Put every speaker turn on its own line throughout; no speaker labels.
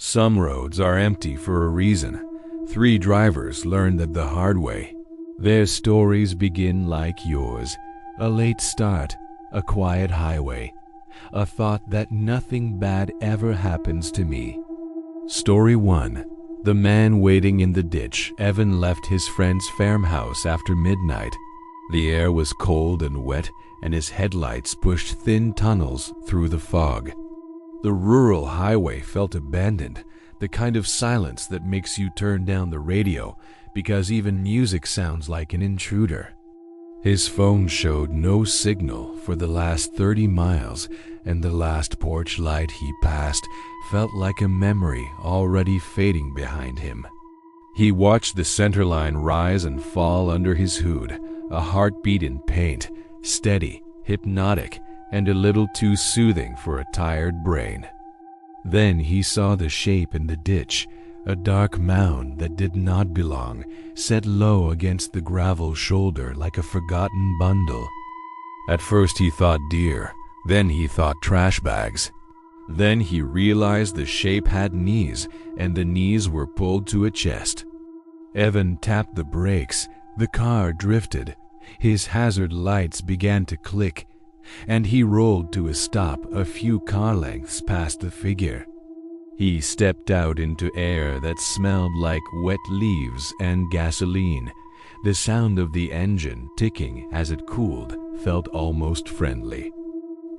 Some roads are empty for a reason. 3 drivers learned that the hard way. Their stories begin like yours. A late start, a quiet highway, a thought that nothing bad ever happens to me. Story 1. The man waiting in the ditch. Evan left his friend's farmhouse after midnight. The air was cold and wet, and his headlights pushed thin tunnels through the fog. The rural highway felt abandoned, the kind of silence that makes you turn down the radio because even music sounds like an intruder. His phone showed no signal for the last 30 miles, and the last porch light he passed felt like a memory already fading behind him. He watched the centerline rise and fall under his hood, a heartbeat in paint, steady, hypnotic, and a little too soothing for a tired brain. Then he saw the shape in the ditch, a dark mound that did not belong, set low against the gravel shoulder like a forgotten bundle. At first he thought deer, then he thought trash bags. Then he realized the shape had knees, and the knees were pulled to a chest. Evan tapped the brakes. The car drifted. His hazard lights began to click, and he rolled to a stop a few car lengths past the figure. He stepped out into air that smelled like wet leaves and gasoline. The sound of the engine ticking as it cooled felt almost friendly.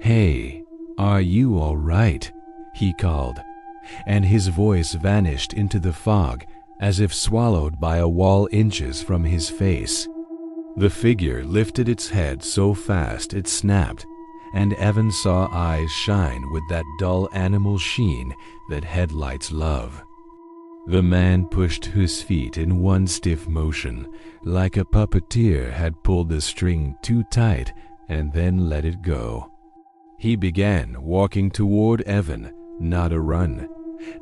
"Hey, are you all right?" he called, and his voice vanished into the fog as if swallowed by a wall inches from his face. The figure lifted its head so fast it snapped, and Evan saw eyes shine with that dull animal sheen that headlights love. The man pushed his feet in one stiff motion, like a puppeteer had pulled the string too tight and then let it go. He began walking toward Evan, not a run,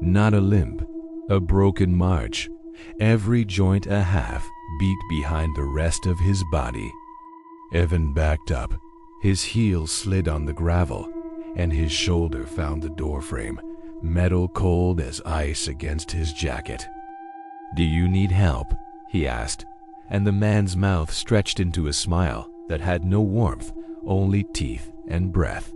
not a limp, a broken march, every joint a half beat behind the rest of his body. Evan backed up. His heel slid on the gravel, and his shoulder found the doorframe, metal cold as ice against his jacket. "Do you need help?" he asked, and the man's mouth stretched into a smile that had no warmth, only teeth and breath.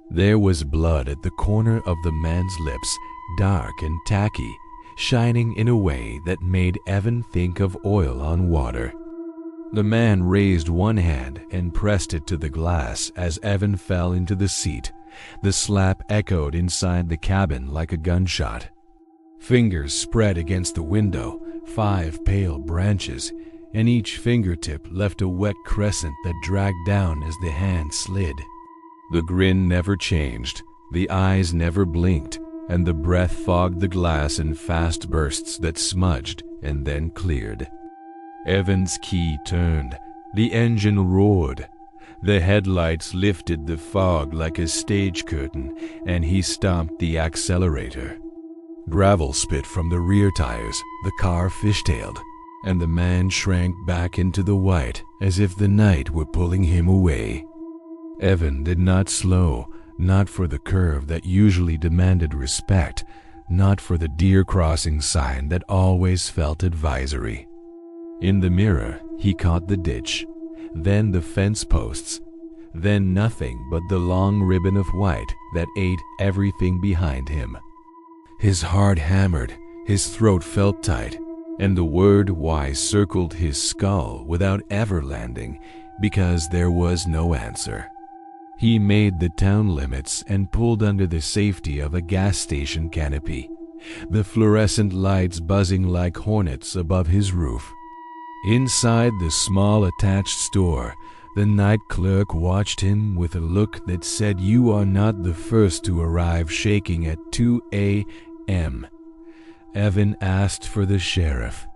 There was blood at the corner of the man's lips, dark and tacky, shining in a way that made Evan think of oil on water. The man raised one hand and pressed it to the glass as Evan fell into the seat. The slap echoed inside the cabin like a gunshot. Fingers spread against the window, 5 pale branches, and each fingertip left a wet crescent that dragged down as the hand slid. The grin never changed, the eyes never blinked, and the breath fogged the glass in fast bursts that smudged and then cleared. Evan's key turned. The engine roared. The headlights lifted the fog like a stage curtain, and he stomped the accelerator. Gravel spit from the rear tires, the car fishtailed, and the man shrank back into the white as if the night were pulling him away. Evan did not slow, not for the curve that usually demanded respect, not for the deer crossing sign that always felt advisory. In the mirror, he caught the ditch, then the fence posts, then nothing but the long ribbon of white that ate everything behind him. His heart hammered, his throat felt tight, and the word why circled his skull without ever landing because there was no answer. He made the town limits and pulled under the safety of a gas station canopy, the fluorescent lights buzzing like hornets above his roof. Inside the small attached store, the night clerk watched him with a look that said, "You are not the first to arrive shaking at 2 a.m. Evan asked for the sheriff,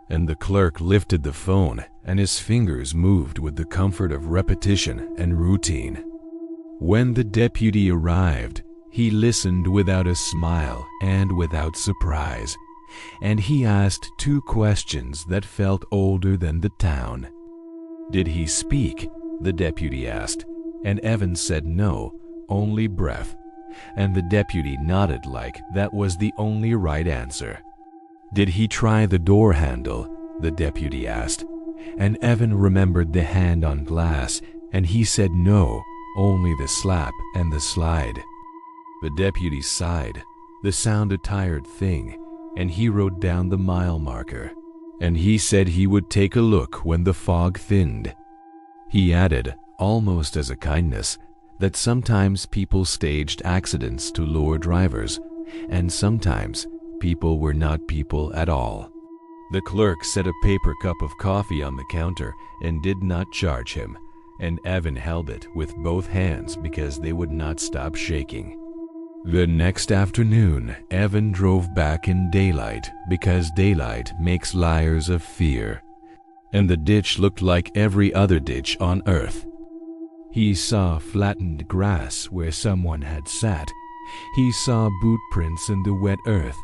and the clerk lifted the phone, and his fingers moved with the comfort of repetition and routine. When the deputy arrived, he listened without a smile and without surprise, and he asked 2 questions that felt older than the town. "Did he speak?" the deputy asked, and Evan said no, only breath. and the deputy nodded like that was the only right answer. Did he try the door handle? The deputy asked, and Evan remembered the hand on glass, and he said no, only the slap and the slide. The deputy sighed. The sound a tired thing, and he wrote down the mile marker, and he said he would take a look when the fog thinned. He added, almost as a kindness, that sometimes people staged accidents to lure drivers, and sometimes people were not people at all. The clerk set a paper cup of coffee on the counter and did not charge him, and Evan held it with both hands because they would not stop shaking. The next afternoon, Evan drove back in daylight because daylight makes liars of fear, and the ditch looked like every other ditch on earth. He saw flattened grass where someone had sat. He saw boot prints in the wet earth,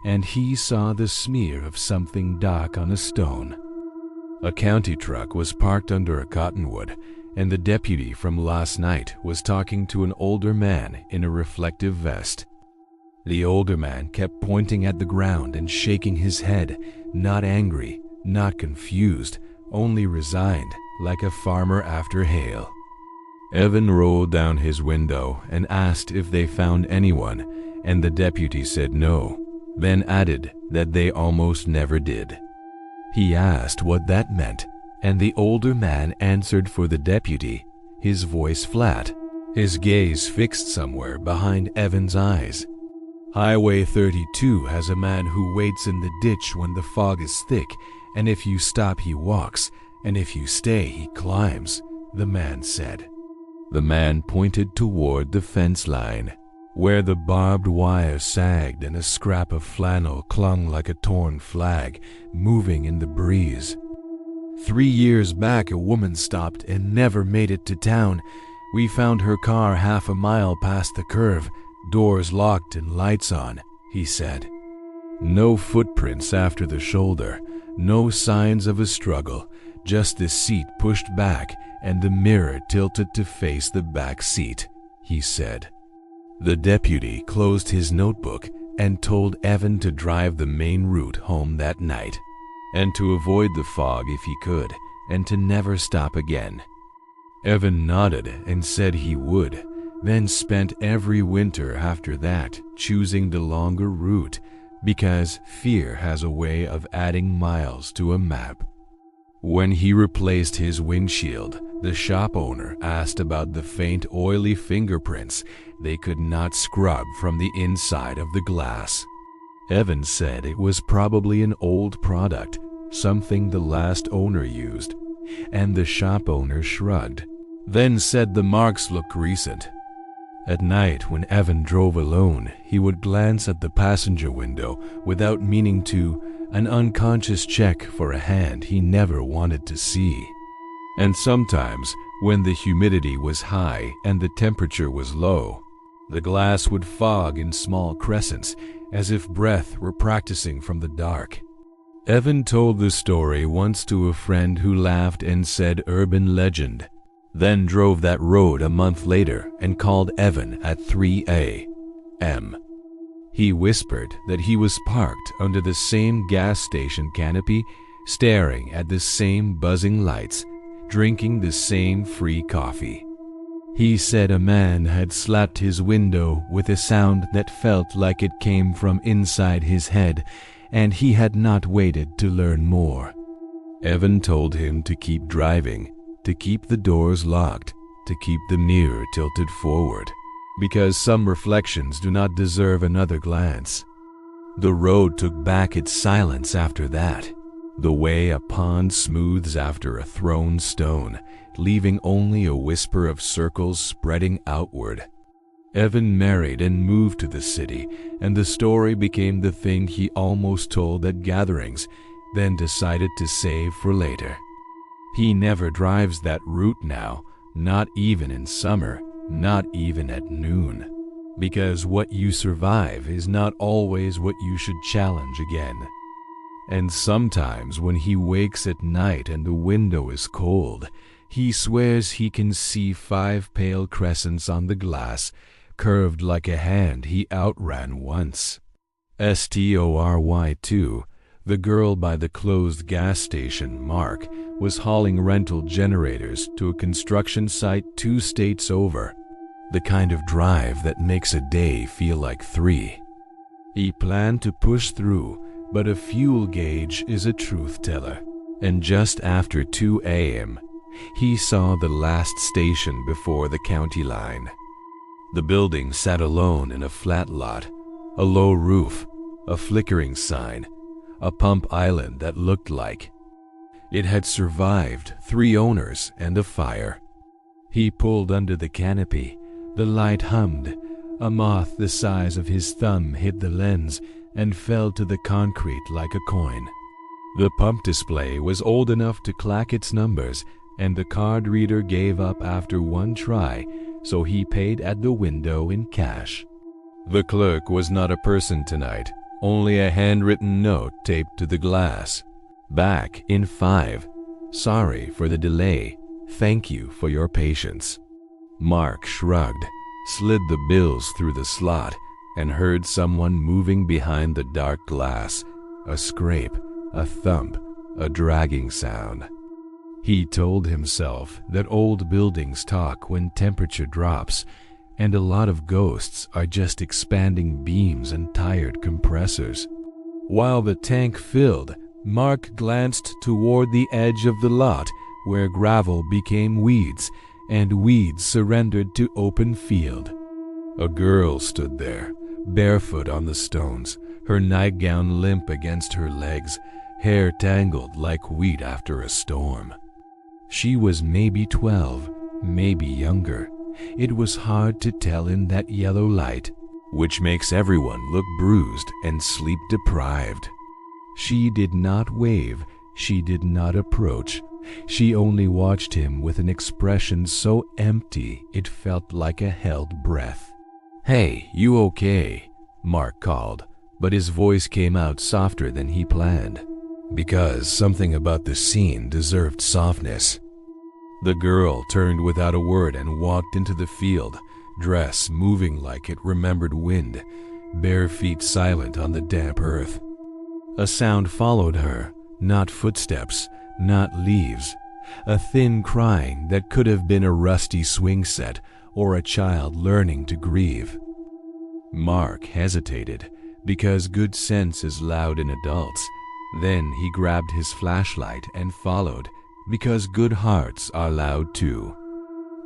and he saw the smear of something dark on a stone. A county truck was parked under a cottonwood, and the deputy from last night was talking to an older man in a reflective vest. The older man kept pointing at the ground and shaking his head, not angry, not confused, only resigned, like a farmer after hail. Evan rolled down his window and asked if they found anyone, and the deputy said no, then added that they almost never did. He asked what that meant, and the older man answered for the deputy, his voice flat, his gaze fixed somewhere behind Evan's eyes. Highway 32 has a man who waits in the ditch when the fog is thick, and if you stop he walks, and if you stay he climbs, the man said. The man pointed toward the fence line, where the barbed wire sagged and a scrap of flannel clung like a torn flag, moving in the breeze. 3 years back, a woman stopped and never made it to town. We found her car half a mile past the curve, doors locked and lights on, he said. No footprints after the shoulder, no signs of a struggle, just the seat pushed back and the mirror tilted to face the back seat, he said. The deputy closed his notebook and told Evan to drive the main route home that night, and to avoid the fog if he could, and to never stop again. Evan nodded and said he would, then spent every winter after that choosing the longer route, because fear has a way of adding miles to a map. When he replaced his windshield, the shop owner asked about the faint oily fingerprints they could not scrub from the inside of the glass. Evan said it was probably an old product, something the last owner used, and the shop owner shrugged, then said the marks looked recent. At night, when Evan drove alone, he would glance at the passenger window without meaning to, an unconscious check for a hand he never wanted to see. And sometimes, when the humidity was high and the temperature was low, the glass would fog in small crescents, as if breath were practicing from the dark. Evan told the story once to a friend who laughed and said urban legend, then drove that road a month later and called Evan at 3 a.m. He whispered that he was parked under the same gas station canopy, staring at the same buzzing lights, drinking the same free coffee. He said a man had slapped his window with a sound that felt like it came from inside his head, and he had not waited to learn more. Evan told him to keep driving, to keep the doors locked, to keep the mirror tilted forward, because some reflections do not deserve another glance. The road took back its silence after that, the way a pond smooths after a thrown stone, leaving only a whisper of circles spreading outward. Evan married and moved to the city, and the story became the thing he almost told at gatherings, then decided to save for later. He never drives that route now, not even in summer, not even at noon, because what you survive is not always what you should challenge again. And sometimes when he wakes at night and the window is cold, he swears he can see 5 pale crescents on the glass, Curved like a hand, he outran once. Story 2. The girl by the closed gas station, Mark, was hauling rental generators to a construction site 2 states over. The kind of drive that makes a day feel like 3. He planned to push through, but a fuel gauge is a truth teller, and just after 2 a.m., he saw the last station before the county line. The building sat alone in a flat lot, a low roof, a flickering sign, a pump island that looked like it had survived 3 owners and a fire. He pulled under the canopy. The light hummed. A moth the size of his thumb hit the lens and fell to the concrete like a coin. The pump display was old enough to clack its numbers, and the card reader gave up after 1 try, so he paid at the window in cash. The clerk was not a person tonight, only a handwritten note taped to the glass. Back in 5. Sorry for the delay. Thank you for your patience. Mark shrugged, slid the bills through the slot, and heard someone moving behind the dark glass. A scrape, a thump, a dragging sound. He told himself that old buildings talk when temperature drops, and a lot of ghosts are just expanding beams and tired compressors. While the tank filled, Mark glanced toward the edge of the lot, where gravel became weeds, and weeds surrendered to open field. A girl stood there, barefoot on the stones, her nightgown limp against her legs, hair tangled like wheat after a storm. She was maybe 12, maybe younger. It was hard to tell in that yellow light, which makes everyone look bruised and sleep-deprived. She did not wave, she did not approach. She only watched him with an expression so empty it felt like a held breath. "Hey, you okay?" Mark called, but his voice came out softer than he planned, because something about the scene deserved softness. The girl turned without a word and walked into the field, dress moving like it remembered wind, bare feet silent on the damp earth. A sound followed her, not footsteps, not leaves, a thin crying that could have been a rusty swing set or a child learning to grieve. Mark hesitated, because good sense is loud in adults. Then he grabbed his flashlight and followed, because good hearts are loud too.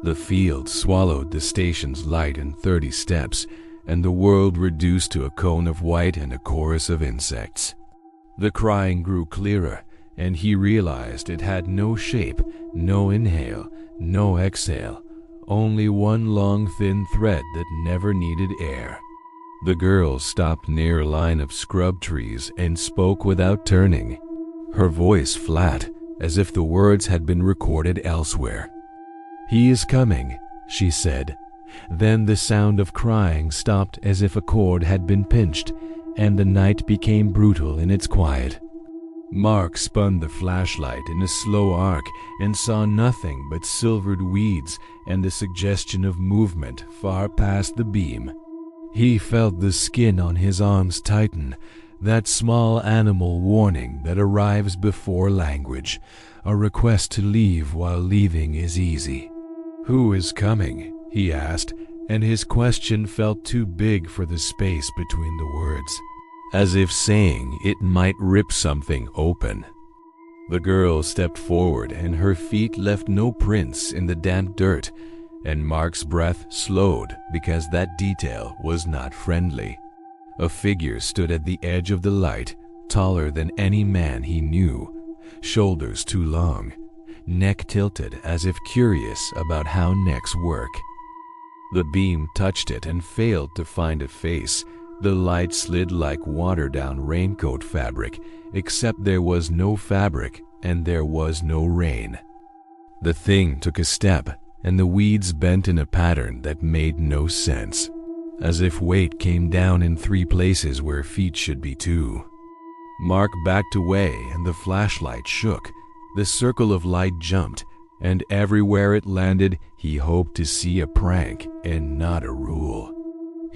The field swallowed the station's light in 30 steps, and the world reduced to a cone of white and a chorus of insects. The crying grew clearer, and he realized it had no shape, no inhale, no exhale, only one long thin thread that never needed air. The girl stopped near a line of scrub trees and spoke without turning, her voice flat, as if the words had been recorded elsewhere. "He is coming," she said. Then the sound of crying stopped as if a cord had been pinched, and the night became brutal in its quiet. Mark spun the flashlight in a slow arc and saw nothing but silvered weeds and the suggestion of movement far past the beam. He felt the skin on his arms tighten, that small animal warning that arrives before language, a request to leave while leaving is easy. "Who is coming?" he asked, and his question felt too big for the space between the words, as if saying it might rip something open. The girl stepped forward, and her feet left no prints in the damp dirt, and Mark's breath slowed because that detail was not friendly. A figure stood at the edge of the light, taller than any man he knew, shoulders too long, neck tilted as if curious about how necks work. The beam touched it and failed to find a face. The light slid like water down raincoat fabric, except there was no fabric and there was no rain. The thing took a step, and the weeds bent in a pattern that made no sense, as if weight came down in 3 places where feet should be 2. Mark backed away and the flashlight shook. The circle of light jumped, and everywhere it landed he hoped to see a prank and not a rule.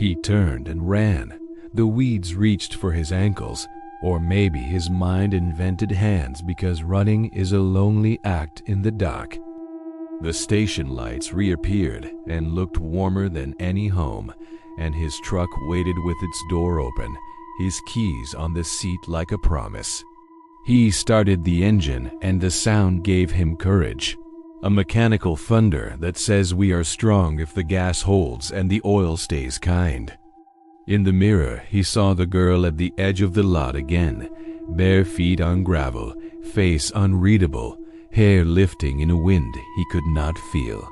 He turned and ran. The weeds reached for his ankles, or maybe his mind invented hands because running is a lonely act in the dark. The station lights reappeared and looked warmer than any home, and his truck waited with its door open, his keys on the seat like a promise. He started the engine, and the sound gave him courage. A mechanical thunder that says we are strong if the gas holds and the oil stays kind. In the mirror, he saw the girl at the edge of the lot again, bare feet on gravel, face unreadable, hair lifting in a wind he could not feel.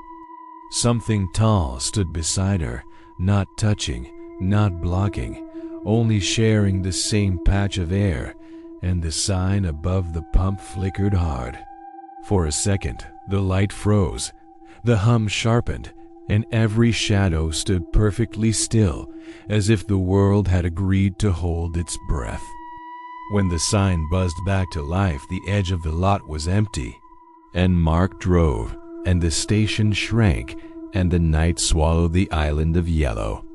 Something tall stood beside her, not touching, not blocking, only sharing the same patch of air, and the sign above the pump flickered hard. For a second, the light froze, the hum sharpened, and every shadow stood perfectly still, as if the world had agreed to hold its breath. When the sign buzzed back to life, the edge of the lot was empty, and Mark drove, and the station shrank, and the night swallowed the island of yellow.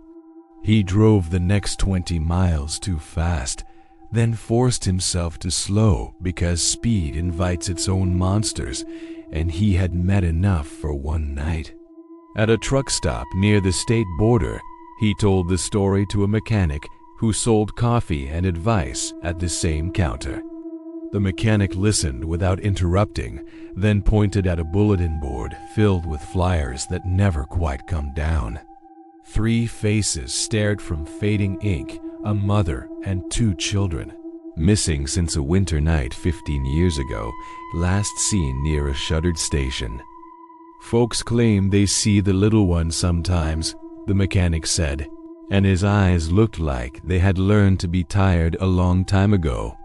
He drove the next 20 miles too fast, then forced himself to slow because speed invites its own monsters, and he had met enough for one night. At a truck stop near the state border, he told the story to a mechanic who sold coffee and advice at the same counter. The mechanic listened without interrupting, then pointed at a bulletin board filled with flyers that never quite come down. 3 faces stared from fading ink, a mother and 2 children, missing since a winter night 15 years ago, last seen near a shuttered station. Folks claim they see the little one sometimes, the mechanic said, and his eyes looked like they had learned to be tired a long time ago.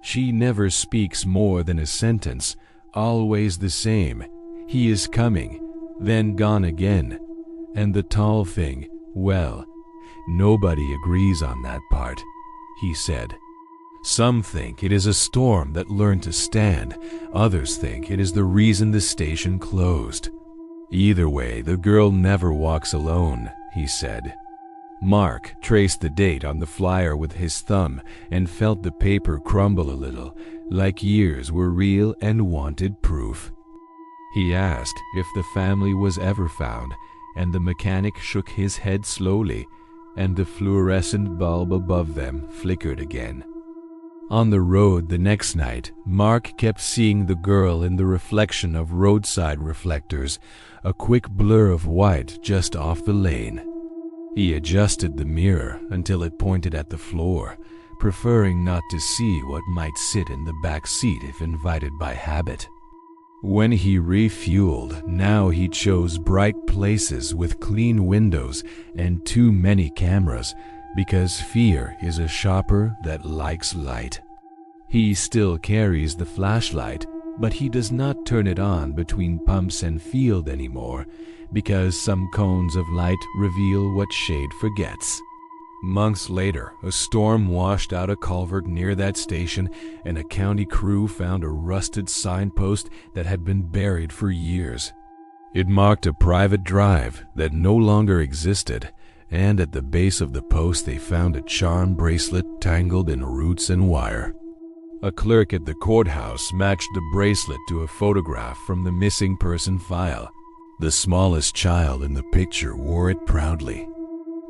She never speaks more than a sentence, always the same. He is coming, then gone again. And the tall thing, well, nobody agrees on that part, he said. Some think it is a storm that learned to stand, others think it is the reason the station closed. Either way, the girl never walks alone, he said. Mark traced the date on the flyer with his thumb and felt the paper crumble a little, like years were real and wanted proof. He asked if the family was ever found, and the mechanic shook his head slowly, and the fluorescent bulb above them flickered again. On the road the next night, Mark kept seeing the girl in the reflection of roadside reflectors, a quick blur of white just off the lane. He adjusted the mirror until it pointed at the floor, preferring not to see what might sit in the back seat if invited by habit. When he refueled, now he chose bright places with clean windows and too many cameras, because fear is a shopper that likes light. He still carries the flashlight, but he does not turn it on between pumps and field anymore, because some cones of light reveal what shade forgets. Months later, a storm washed out a culvert near that station, and a county crew found a rusted signpost that had been buried for years. It marked a private drive that no longer existed, and at the base of the post they found a charm bracelet tangled in roots and wire. A clerk at the courthouse matched the bracelet to a photograph from the missing person file. The smallest child in the picture wore it proudly.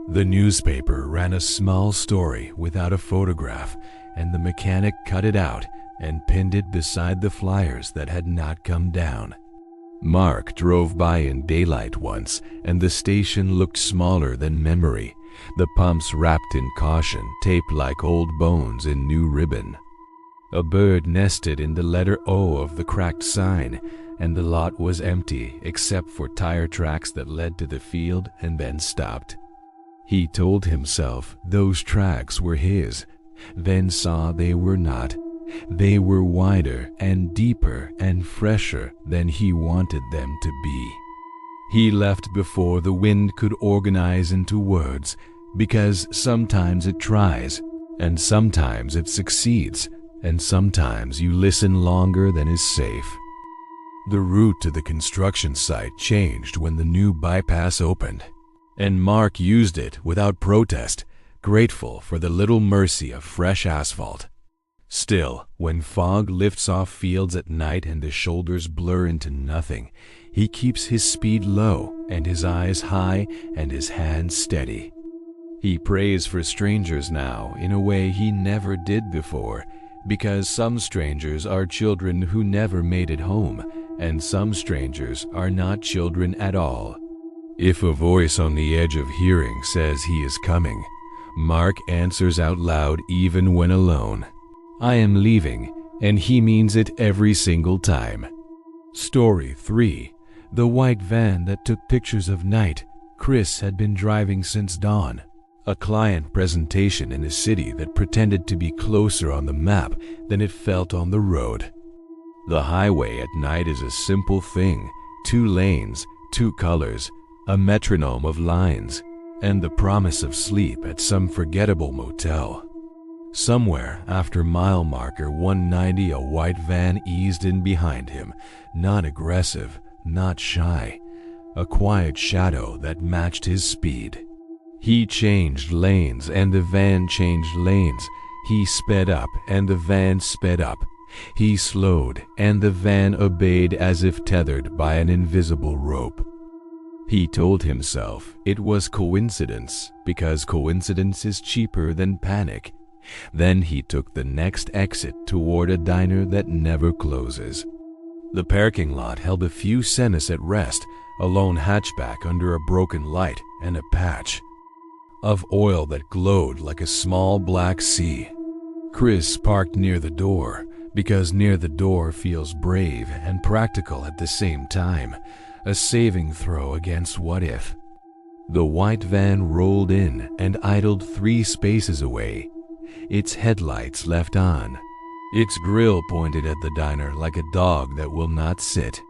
The newspaper ran a small story without a photograph, and the mechanic cut it out and pinned it beside the flyers that had not come down. Mark drove by in daylight once, and the station looked smaller than memory, the pumps wrapped in caution, taped like old bones in new ribbon. A bird nested in the letter O of the cracked sign, and the lot was empty except for tire tracks that led to the field and then stopped. He told himself those tracks were his, then saw they were not. They were wider and deeper and fresher than he wanted them to be. He left before the wind could organize into words, because sometimes it tries, and sometimes it succeeds, and sometimes you listen longer than is safe. The route to the construction site changed when the new bypass opened. and Mark used it without protest, grateful for the little mercy of fresh asphalt. Still, when fog lifts off fields at night and the shoulders blur into nothing, he keeps his speed low and his eyes high and his hands steady. He prays for strangers now in a way he never did before, because some strangers are children who never made it home, and some strangers are not children at all. If a voice on the edge of hearing says he is coming, Mark answers out loud even when alone. I am leaving, and he means it every single time. Story 3. The white van that took pictures of night Chris had been driving since dawn. A client presentation in a city that pretended to be closer on the map than it felt on the road. The highway at night is a simple thing: 2 lanes, 2 colors, a metronome of lines, and the promise of sleep at some forgettable motel. Somewhere after mile marker 190, a white van eased in behind him, not aggressive, not shy, a quiet shadow that matched his speed. He changed lanes and the van changed lanes. He sped up and the van sped up. He slowed and the van obeyed as if tethered by an invisible rope. He told himself it was coincidence because coincidence is cheaper than panic. Then he took the next exit toward a diner that never closes. The parking lot held a few cents at rest, a lone hatchback under a broken light and a patch of oil that glowed like a small black sea. Chris parked near the door, because near the door feels brave and practical at the same time, a saving throw against what if. The white van rolled in and idled 3 spaces away, its headlights left on, its grill pointed at the diner like a dog that will not sit.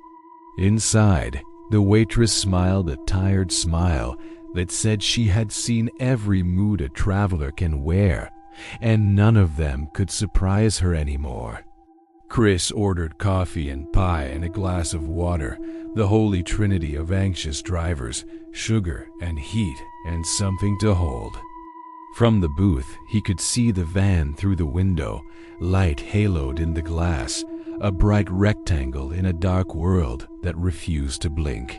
Inside, the waitress smiled a tired smile that said she had seen every mood a traveler can wear, and none of them could surprise her anymore. Chris ordered coffee and pie and a glass of water, the holy trinity of anxious drivers, sugar and heat and something to hold. From the booth, he could see the van through the window, light haloed in the glass, a bright rectangle in a dark world that refused to blink.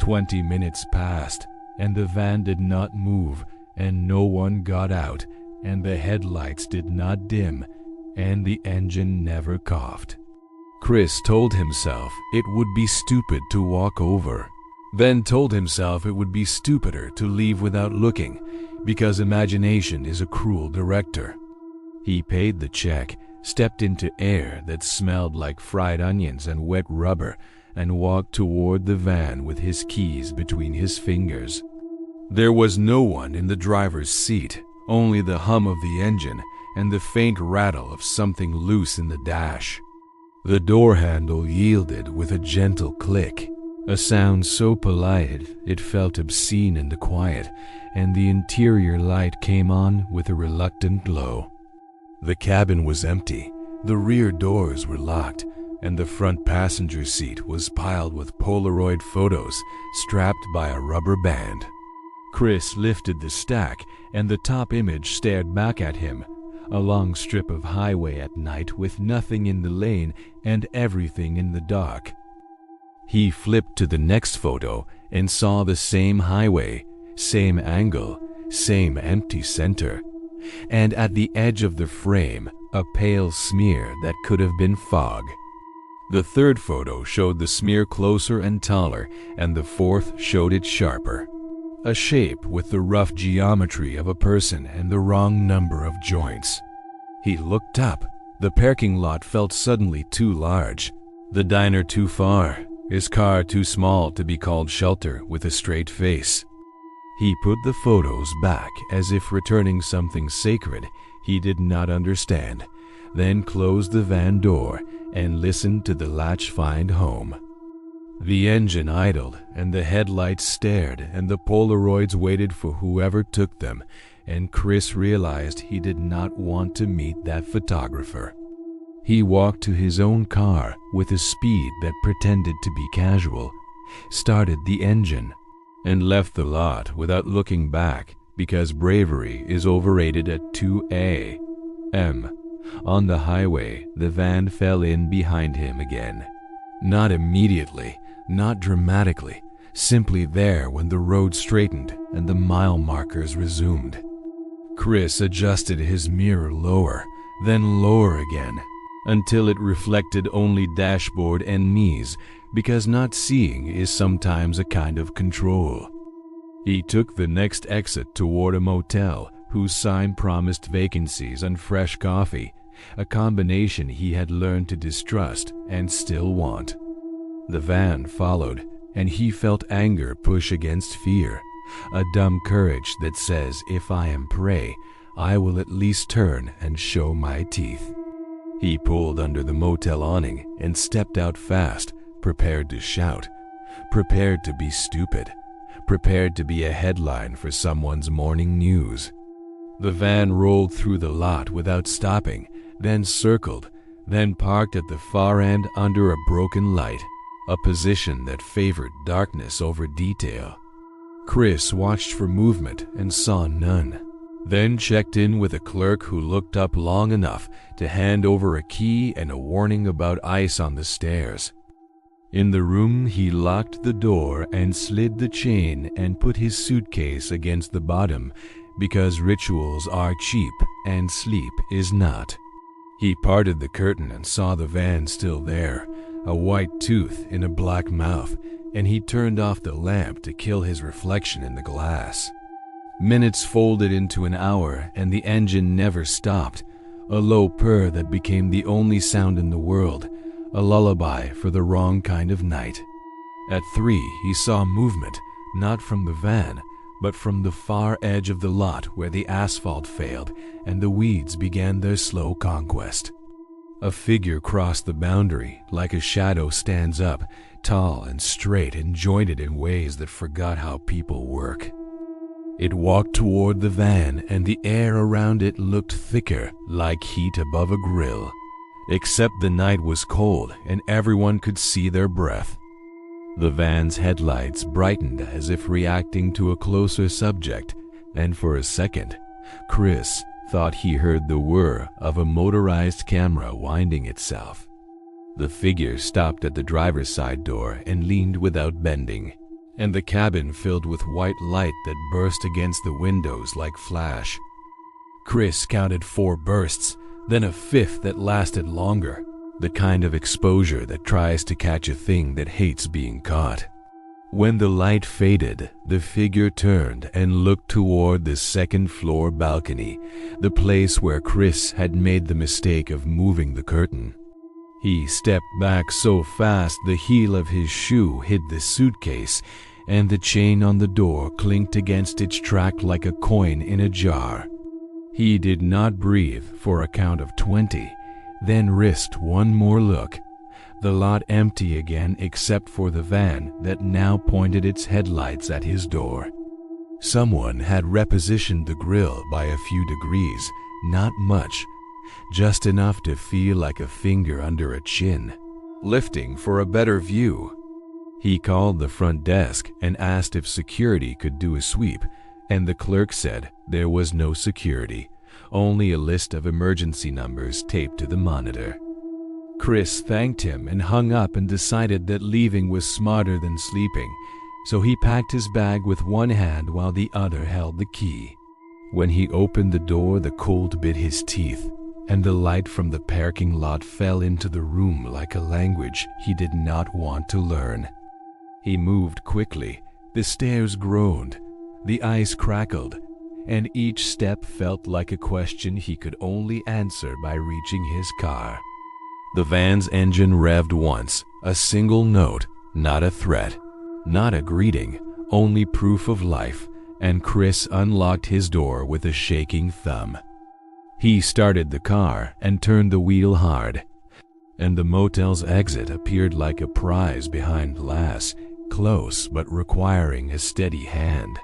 20 minutes passed, and the van did not move, and no one got out, and the headlights did not dim, and the engine never coughed. Chris told himself it would be stupid to walk over, then told himself it would be stupider to leave without looking, because imagination is a cruel director. He paid the check, stepped into air that smelled like fried onions and wet rubber, and walked toward the van with his keys between his fingers. There was no one in the driver's seat, only the hum of the engine and the faint rattle of something loose in the dash. The door handle yielded with a gentle click, a sound so polite it felt obscene in the quiet, and the interior light came on with a reluctant glow. The cabin was empty, the rear doors were locked, and the front passenger seat was piled with Polaroid photos strapped by a rubber band. Chris lifted the stack, and the top image stared back at him, a long strip of highway at night with nothing in the lane and everything in the dark. He flipped to the next photo and saw the same highway, same angle, same empty center, and at the edge of the frame, a pale smear that could have been fog. The third photo showed the smear closer and taller, and the fourth showed it sharper. A shape with the rough geometry of a person and the wrong number of joints. He looked up. The parking lot felt suddenly too large, the diner too far, his car too small to be called shelter with a straight face. He put the photos back as if returning something sacred he did not understand, then closed the van door and listened to the latch find home. The engine idled, and the headlights stared, and the Polaroids waited for whoever took them, and Chris realized he did not want to meet that photographer. He walked to his own car with a speed that pretended to be casual, started the engine, and left the lot without looking back because bravery is overrated at 2 a.m. On the highway, the van fell in behind him again. Not immediately, not dramatically, simply there when the road straightened and the mile markers resumed. Chris adjusted his mirror lower, then lower again, until it reflected only dashboard and knees, because not seeing is sometimes a kind of control. He took the next exit toward a motel whose sign promised vacancies and fresh coffee, a combination he had learned to distrust and still want. The van followed, and he felt anger push against fear, a dumb courage that says if I am prey, I will at least turn and show my teeth. He pulled under the motel awning and stepped out fast, prepared to shout, prepared to be stupid, prepared to be a headline for someone's morning news. The van rolled through the lot without stopping, then circled, then parked at the far end under a broken light, a position that favored darkness over detail. Chris watched for movement and saw none, then checked in with a clerk who looked up long enough to hand over a key and a warning about ice on the stairs. In the room, he locked the door and slid the chain and put his suitcase against the bottom because rituals are cheap and sleep is not. He parted the curtain and saw the van still there, a white tooth in a black mouth, and he turned off the lamp to kill his reflection in the glass. Minutes folded into an hour and the engine never stopped, a low purr that became the only sound in the world, a lullaby for the wrong kind of night. At 3, he saw movement, not from the van, but from the far edge of the lot where the asphalt failed and the weeds began their slow conquest. A figure crossed the boundary like a shadow stands up, tall and straight and jointed in ways that forgot how people work. It walked toward the van and the air around it looked thicker, like heat above a grill. Except the night was cold and everyone could see their breath. The van's headlights brightened as if reacting to a closer subject, and for a second, Chris thought he heard the whir of a motorized camera winding itself. The figure stopped at the driver's side door and leaned without bending, and the cabin filled with white light that burst against the windows like flash. Chris counted 4 bursts, then a 5th that lasted longer, the kind of exposure that tries to catch a thing that hates being caught. When the light faded, the figure turned and looked toward the second-floor balcony, the place where Chris had made the mistake of moving the curtain. He stepped back so fast the heel of his shoe hid the suitcase, and the chain on the door clinked against its track like a coin in a jar. He did not breathe for a count of 20, then risked one more look. The lot empty again except for the van that now pointed its headlights at his door. Someone had repositioned the grill by a few degrees, not much, just enough to feel like a finger under a chin, lifting for a better view. He called the front desk and asked if security could do a sweep, and the clerk said there was no security, only a list of emergency numbers taped to the monitor. Chris thanked him and hung up and decided that leaving was smarter than sleeping, so he packed his bag with one hand while the other held the key. When he opened the door, the cold bit his teeth, and the light from the parking lot fell into the room like a language he did not want to learn. He moved quickly, the stairs groaned, the ice crackled, and each step felt like a question he could only answer by reaching his car. The van's engine revved once, a single note, not a threat, not a greeting, only proof of life, and Chris unlocked his door with a shaking thumb. He started the car and turned the wheel hard, and the motel's exit appeared like a prize behind glass, close but requiring a steady hand.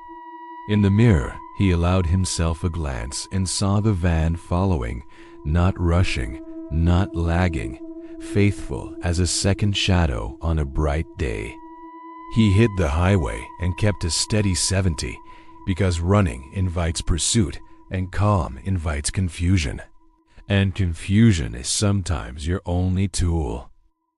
In the mirror, he allowed himself a glance and saw the van following, not rushing, not lagging, faithful as a second shadow on a bright day. He hit the highway and kept a steady 70 because running invites pursuit and calm invites confusion. And confusion is sometimes your only tool.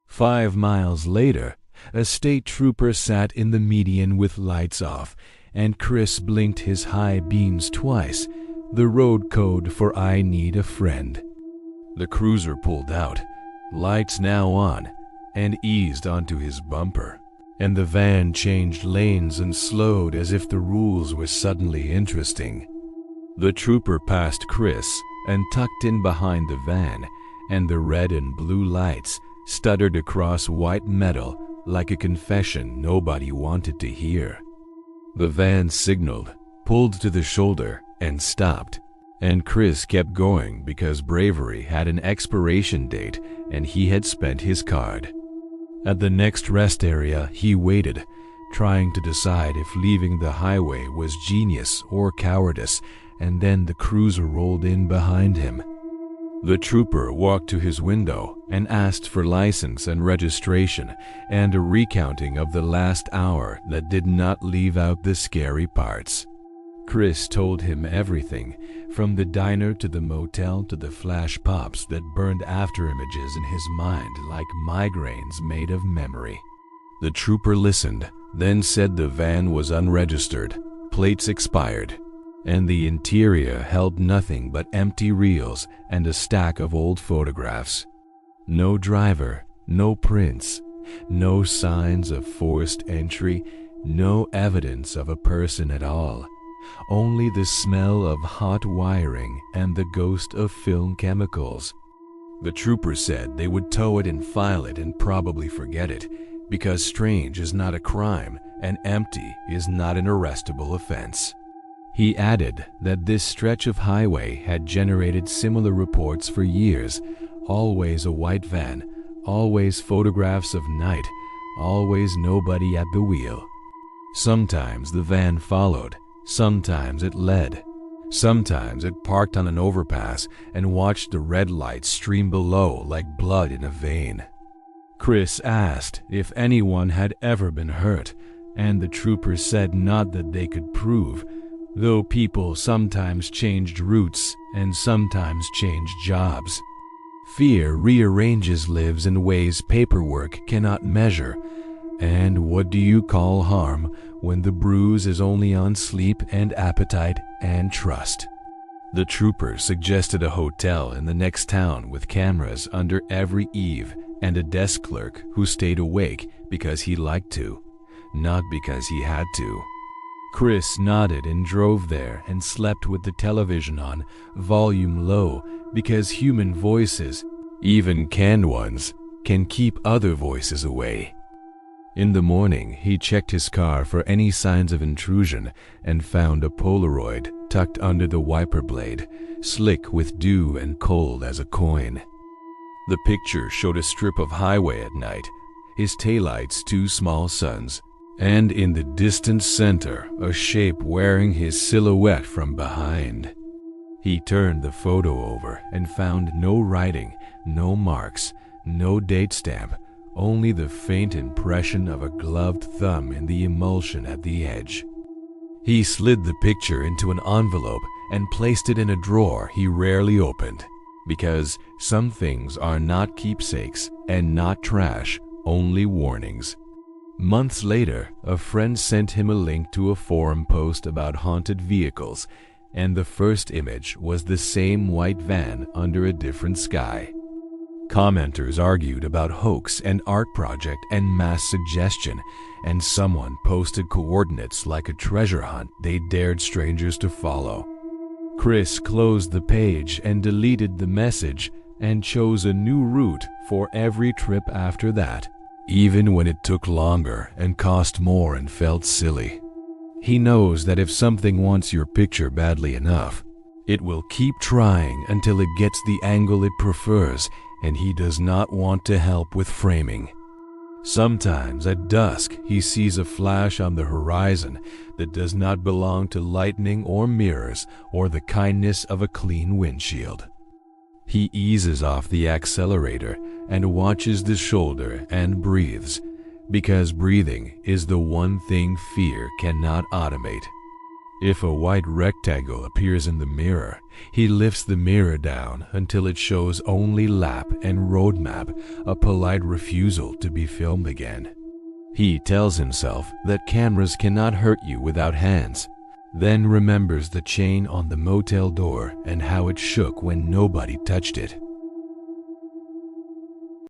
5 miles later, a state trooper sat in the median with lights off, and Chris blinked his high beams twice, the road code for "I need a friend." The cruiser pulled out, lights now on, and eased onto his bumper, and the van changed lanes and slowed as if the rules were suddenly interesting. The trooper passed Chris and tucked in behind the van, and the red and blue lights stuttered across white metal like a confession nobody wanted to hear. The van signaled, pulled to the shoulder, and stopped, and Chris kept going because bravery had an expiration date and he had spent his card. At the next rest area, he waited, trying to decide if leaving the highway was genius or cowardice, and then the cruiser rolled in behind him. The trooper walked to his window and asked for license and registration and a recounting of the last hour that did not leave out the scary parts. Chris told him everything, from the diner to the motel to the flash pops that burned after images in his mind like migraines made of memory. The trooper listened, then said the van was unregistered, plates expired, and the interior held nothing but empty reels and a stack of old photographs. No driver, no prints, no signs of forced entry, no evidence of a person at all. Only the smell of hot wiring and the ghost of film chemicals. The trooper said they would tow it and file it and probably forget it, because strange is not a crime and empty is not an arrestable offense. He added that this stretch of highway had generated similar reports for years, always a white van, always photographs of night, always nobody at the wheel. Sometimes the van followed, sometimes it led, sometimes it parked on an overpass and watched the red light stream below like blood in a vein. Chris asked if anyone had ever been hurt, and the trooper said not that they could prove, though people sometimes changed routes and sometimes changed jobs. Fear rearranges lives in ways paperwork cannot measure, and what do you call harm when the bruise is only on sleep and appetite and trust? The trooper suggested a hotel in the next town with cameras under every eave and a desk clerk who stayed awake because he liked to, not because he had to. Chris nodded and drove there and slept with the television on, volume low, because human voices, even canned ones, can keep other voices away. In the morning, he checked his car for any signs of intrusion and found a Polaroid tucked under the wiper blade, slick with dew and cold as a coin. The picture showed a strip of highway at night, his taillights 2 small suns, and in the distant center, a shape wearing his silhouette from behind. He turned the photo over and found no writing, no marks, no date stamp, only the faint impression of a gloved thumb in the emulsion at the edge. He slid the picture into an envelope and placed it in a drawer he rarely opened, because some things are not keepsakes and not trash, only warnings. Months later, a friend sent him a link to a forum post about haunted vehicles, and the first image was the same white van under a different sky. Commenters argued about hoax and art project and mass suggestion, and someone posted coordinates like a treasure hunt they dared strangers to follow. Chris closed the page and deleted the message and chose a new route for every trip after that, even when it took longer and cost more and felt silly. He knows that if something wants your picture badly enough, it will keep trying until it gets the angle it prefers, and he does not want to help with framing. Sometimes at dusk he sees a flash on the horizon that does not belong to lightning or mirrors or the kindness of a clean windshield. He eases off the accelerator and watches the shoulder and breathes, Because breathing is the one thing fear cannot automate. If a white rectangle appears in the mirror, he lifts the mirror down until it shows only lap and road map, a polite refusal to be filmed again. He tells himself that cameras cannot hurt you without hands, then remembers the chain on the motel door and how it shook when nobody touched it.